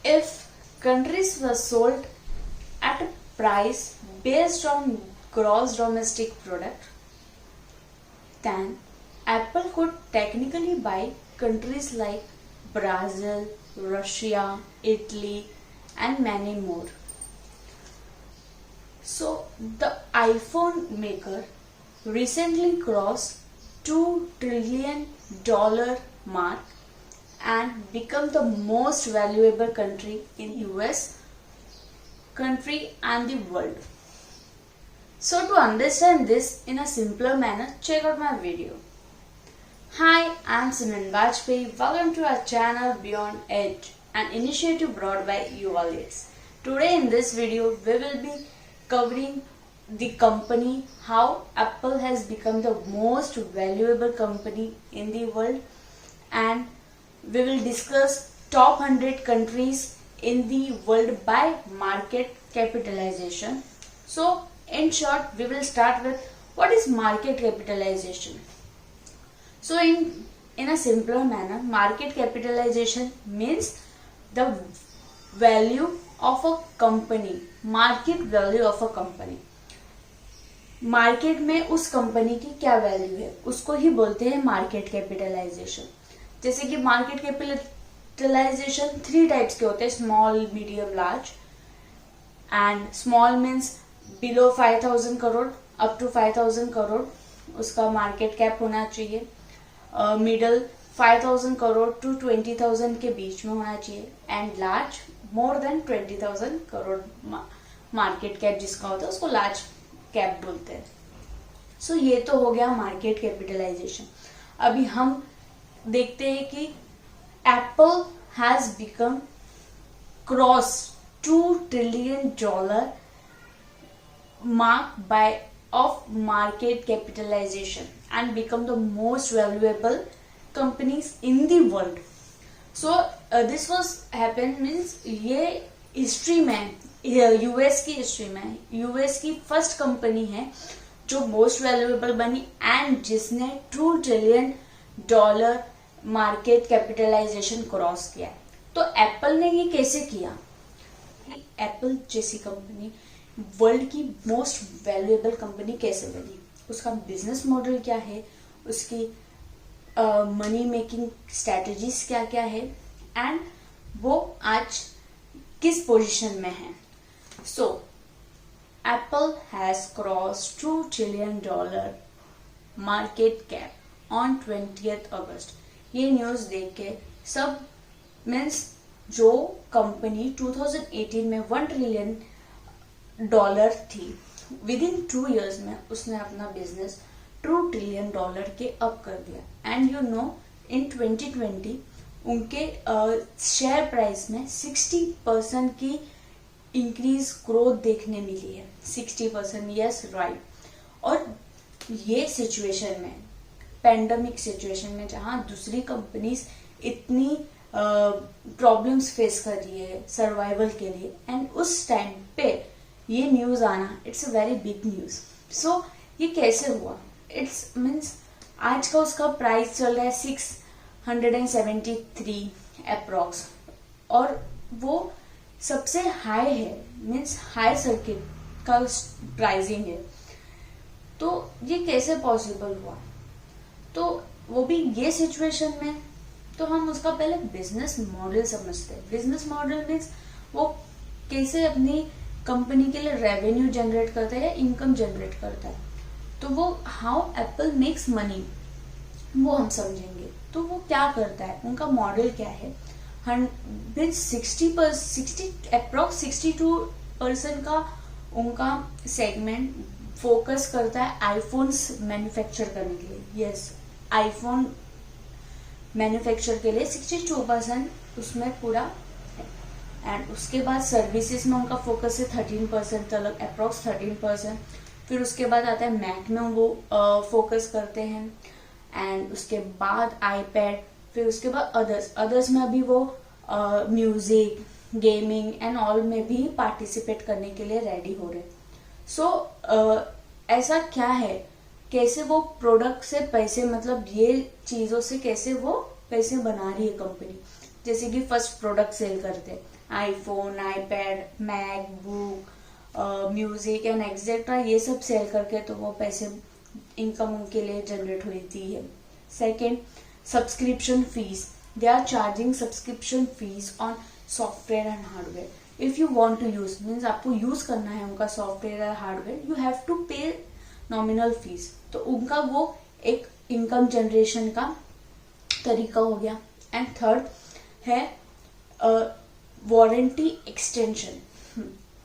If countries were sold at a price based on gross domestic product, then Apple could technically buy countries like Brazil, Russia, Italy, and many more. So the iPhone maker recently crossed $2 trillion mark and become the most valuable country in US country and the world. So to understand this in a simpler manner, check out my video. Hi, I'm Simran Bajpayee. Welcome to our channel Beyond Edge, an initiative brought by ULS. Today in this video, we will be covering the company, how Apple has become the most valuable company in the world, and we will discuss top 100 countries in the world by market capitalization. So in short, we will start with what is market capitalization. So in a simpler manner, market capitalization means the value of a company, market value of a company. Market में उस company की क्या value है, उसको ही बोलते हैं market capitalisation. जैसे कि मार्केट कैपिटलाइजेशन 3 टाइप्स के होते हैं, small, medium, large. And small means below 5000 crore up to 5000 crore उसका मार्केट कैप होना चाहिए. मिडल 5000 करोड़ टू 20,000 के बीच में होना चाहिए. And large more than 20,000 crore market cap जिसका होता है उसको लार्ज कैप बोलते हैं. सो ये तो हो गया मार्केट कैपिटलाइजेशन. अभी हम देखते हैं कि Apple has become cross $2 trillion mark by of market capitalization and become the most valuable companies in the world. So this was happened means ये हिस्ट्री में, यूएस की हिस्ट्री में यूएस की फर्स्ट कंपनी है जो मोस्ट वैल्यूएबल बनी and जिसने $2 trillion market capitalisation cross किया. तो एप्पल ने ये कैसे किया? एप्पल जैसी कंपनी वर्ल्ड की मोस्ट वैल्यूएबल कंपनी कैसे बनी, उसका बिजनेस मॉडल क्या है, उसकी मनी मेकिंग स्ट्रेटजीज क्या क्या है, एंड वो आज किस पोजीशन में है. So Apple has cross $2 trillion market cap on 20th अगस्त. ये न्यूज देख के सब मीन्स जो कंपनी 2018 में $1 trillion थी, विद इन 2 years में उसने अपना बिजनेस $2 trillion के अप कर दिया. एंड यू नो इन 2020 उनके शेयर प्राइस में 60% की इंक्रीज ग्रोथ देखने मिली है. 60%, यस राइट. और ये सिचुएशन में, पैंडमिक सिचुएशन में, जहां दूसरी कंपनीज इतनी प्रॉब्लम्स फेस कर रही है सर्वाइवल के लिए, एंड उस टाइम पे ये न्यूज आना, it's a very big news. So ये कैसे हुआ? इट्स मीन्स आज का उसका प्राइस चल रहा है 673 अप्रॉक्स, और वो सबसे हाई है, मीन्स हाई सर्किट का प्राइसिंग है. तो ये कैसे पॉसिबल हुआ? तो वो भी ये सिचुएशन में, तो हम उसका पहले बिजनेस मॉडल समझते हैं. बिजनेस मॉडल मीन्स वो कैसे अपनी कंपनी के लिए रेवेन्यू जनरेट करता है या इनकम जनरेट करता है. तो वो हाउ एप्पल मेक्स मनी वो हम समझेंगे. तो वो क्या करता है, उनका मॉडल क्या है. 62% का उनका सेगमेंट फोकस करता है आईफोन्स मैन्युफैक्चर करने के लिए. यस, आईफोन मैन्युफैक्चर के लिए 62% उसमें पूरा. एंड उसके बाद सर्विसेज में उनका फोकस है 13% तक, अप्रॉक्स 13%. फिर उसके बाद आता है मैक में वो फोकस करते हैं. एंड उसके बाद आईपैड, फिर उसके बाद अदर्स में अभी वो म्यूजिक, गेमिंग एंड ऑल में भी पार्टिसिपेट करने के लिए रेडी हो रहे. सो ऐसा क्या है, कैसे वो प्रोडक्ट से पैसे, मतलब ये चीजों से कैसे वो पैसे बना रही है कंपनी. जैसे कि फर्स्ट प्रोडक्ट सेल करते हैं, iPhone, iPad, MacBook, music and etcetera, ये सब सेल करके तो वो पैसे इनकम उनके लिए जनरेट होती है। Second, subscription fees, they are charging subscription fees on software and hardware. If you want to use, means आपको यूज करना है उनका सॉफ्टवेयर या hardware, you have to pay nominal fees. तो उनका वो एक इनकम जनरेशन का तरीका हो गया। एंड थर्ड है warranty extension.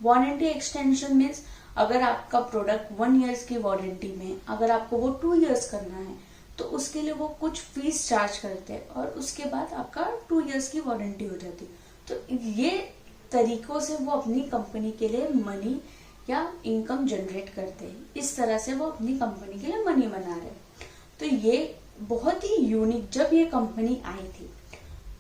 Warranty extension means अगर आपका प्रोडक्ट 1 ईयर्स की वारंटी में, अगर आपको वो 2 ईयर्स करना है तो उसके लिए वो कुछ फीस चार्ज करते हैं और उसके बाद आपका 2 ईयर्स की वारंटी हो जाती है। तो ये तरीकों से वो अपनी कंपनी के लिए मनी या इनकम जनरेट करते हैं। इस तरह से वो अपनी कंपनी के लिए मनी बना रहे हैं। तो ये बहुत ही यूनिक, जब ये कंपनी आई थी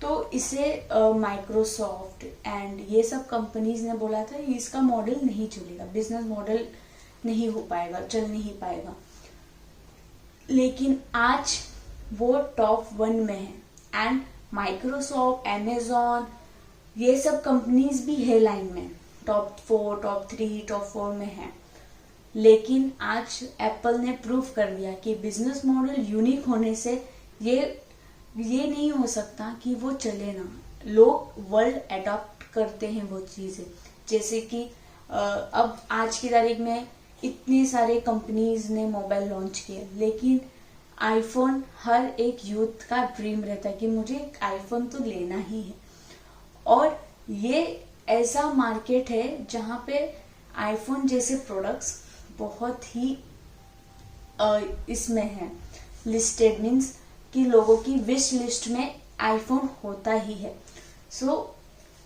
तो इसे माइक्रोसॉफ्ट एंड ये सब कंपनीज ने बोला था इसका मॉडल नहीं चलेगा, बिजनेस मॉडल नहीं हो पाएगा, चल नहीं पाएगा। लेकिन आज वो टॉप 1 में है एंड माइक्रोसॉफ्ट, अमेजॉन, ये सब कंपनीज भी है लाइन में, टॉप 4, टॉप 3, टॉप 4 में है। लेकिन आज एप्पल ने प्रूव कर दिया कि बिजनेस मॉडल यूनिक होने से ये नहीं हो सकता कि वो चले ना। लोग वर्ल्ड अडॉप्ट करते हैं वो चीजें, जैसे कि अब आज की तारीख में इतने सारे कंपनीज ने मोबाइल लॉन्च किए, लेकिन आईफोन हर एक यूथ का ड्रीम रहता है कि मुझे एक आईफोन तो लेना ही है। और ये ऐसा मार्केट है जहाँ पे आईफोन जैसे प्रोडक्ट्स बहुत ही इसमें है लिस्टेड, मीन्स कि लोगों की विश लिस्ट में आईफोन होता ही है। सो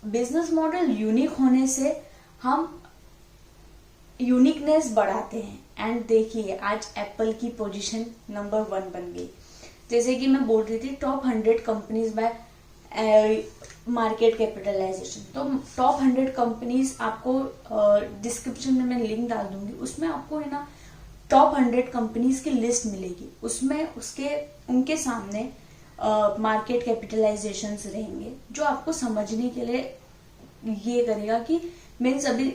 बिजनेस मॉडल यूनिक होने से हम यूनिकनेस बढ़ाते हैं। एंड देखिए आज एप्पल की पोजीशन नंबर 1 बन गई। जैसे कि मैं बोल रही थी top 100 companies by market capitalisation, तो टॉप 100 कंपनीज आपको डिस्क्रिप्शन में मैं लिंक डाल दूंगी, उसमें आपको है ना टॉप 100 कंपनीज की लिस्ट मिलेगी। उसमें उनके सामने मार्केट कैपिटलाइजेशन रहेंगे जो आपको समझने के लिए ये करेगा कि मीन्स अभी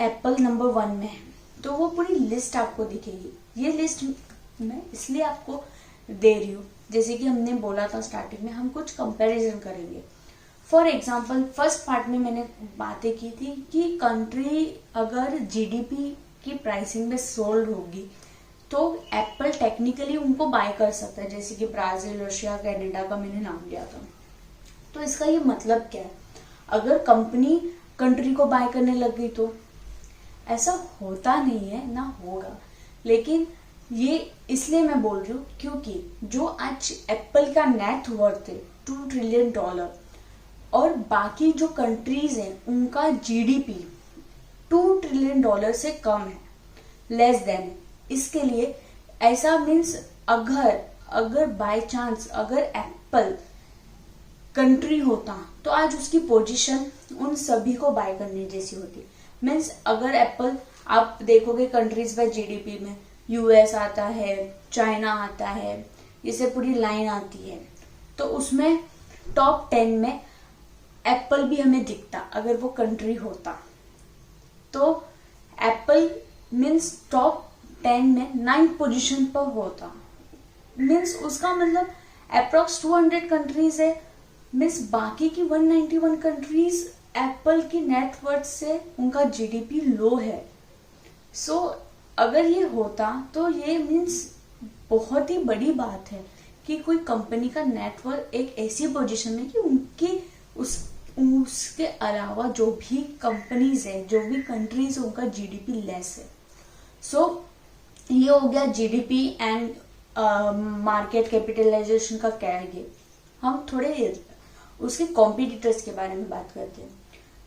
एप्पल नंबर 1 में है तो वो पूरी लिस्ट आपको दिखेगी। ये लिस्ट मैं इसलिए आपको दे रही हूँ, जैसे कि हमने बोला था स्टार्टिंग में, हम कुछ कंपैरिजन करेंगे। फॉर एग्जाम्पल फर्स्ट पार्ट में मैंने बातें की थी कि कंट्री अगर जीडीपी की प्राइसिंग में सोल्ड होगी तो एप्पल टेक्निकली उनको बाय कर सकता है, जैसे कि ब्राजील, रशिया, कनाडा का मैंने नाम लिया था। तो इसका ये मतलब क्या है, अगर कंपनी कंट्री को बाय करने लग गई तो ऐसा होता नहीं है, ना होगा। लेकिन ये इसलिए मैं बोल रही हूँ क्योंकि जो आज एप्पल का नेट वर्थ है $2 ट्रिलियन और बाकी जो कंट्रीज हैं उनका जीडीपी $2 ट्रिलियन से कम है, लेस देन। इसके लिए ऐसा मीन्स अगर बाय चांस अगर एप्पल कंट्री होता तो आज उसकी पोजीशन उन सभी को बाय करने जैसी होती। मीन्स अगर एप्पल, आप देखोगे कंट्रीज बाय जीडीपी में यूएस आता है, चाइना आता है, इसे पूरी लाइन आती है, तो उसमें टॉप 10 में एप्पल भी हमें दिखता अगर वो कंट्री होता। तो एप्पल मीन्स टॉप 10 में 9th पोजीशन पर होता, मीन्स उसका मतलब अप्रोक्स 200 कंट्रीज है, मीन्स बाकी की 191 कंट्रीज एप्पल की नेटवर्थ से उनका जीडीपी लो है। सो अगर ये होता तो ये मीन्स बहुत ही बड़ी बात है कि कोई कंपनी का नेटवर्थ एक ऐसी पोजीशन में कि उनकी उसके अलावा जो भी कंपनीज है, जो भी कंट्रीज है, उनका जीडीपी लेस है। सो ये हो गया जीडीपी एंड मार्केट कैपिटलाइजेशन का क्या है। हम थोड़े उसके कॉम्पिटिटर्स के बारे में बात करते हैं।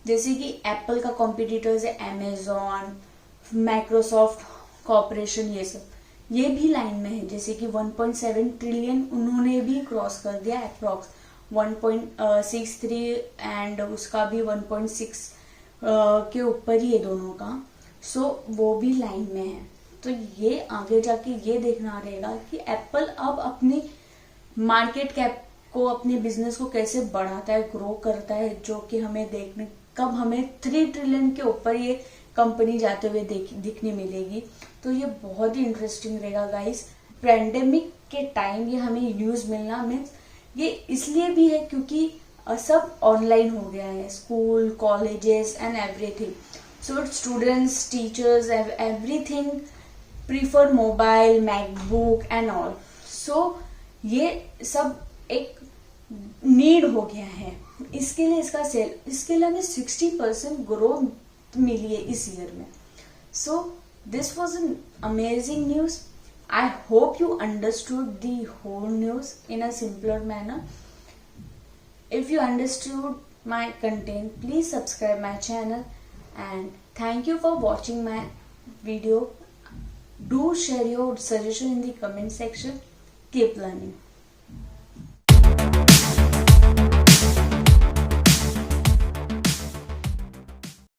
जैसे कि एप्पल का कॉम्पिटिटर्स है अमेजॉन, माइक्रोसॉफ्ट कॉर्पोरेशन, ये सब ये भी लाइन में है। जैसे कि 1.7 ट्रिलियन उन्होंने भी क्रॉस कर दिया, अप्रॉक्स 1.63 एंड उसका भी 1.6 के ऊपर ही है दोनों का। सो वो भी लाइन में है। तो ये आगे जाके ये देखना रहेगा कि एप्पल अब अपनी मार्केट कैप को, अपने बिजनेस को कैसे बढ़ाता है, ग्रो करता है, जो कि हमें देखने कब हमें 3 ट्रिलियन के ऊपर ये कंपनी जाते हुए दिखने मिलेगी। तो ये बहुत ही इंटरेस्टिंग रहेगा गाइस। पैंडेमिक के टाइम ये हमें न्यूज मिलना मीन्स ये इसलिए भी है क्योंकि सब ऑनलाइन हो गया है, school, colleges and everything. So students, teachers, everything prefer mobile, MacBook and all. So ये सब एक नीड हो गया है। इसके लिए इसके लिए हमें 60% ग्रोथ मिली है इस ईयर में। So this was an amazing news. I hope you understood the whole news in a simpler manner. If you understood my content, please subscribe my channel and thank you for watching my video. Do share your suggestion in the comment section. Keep learning.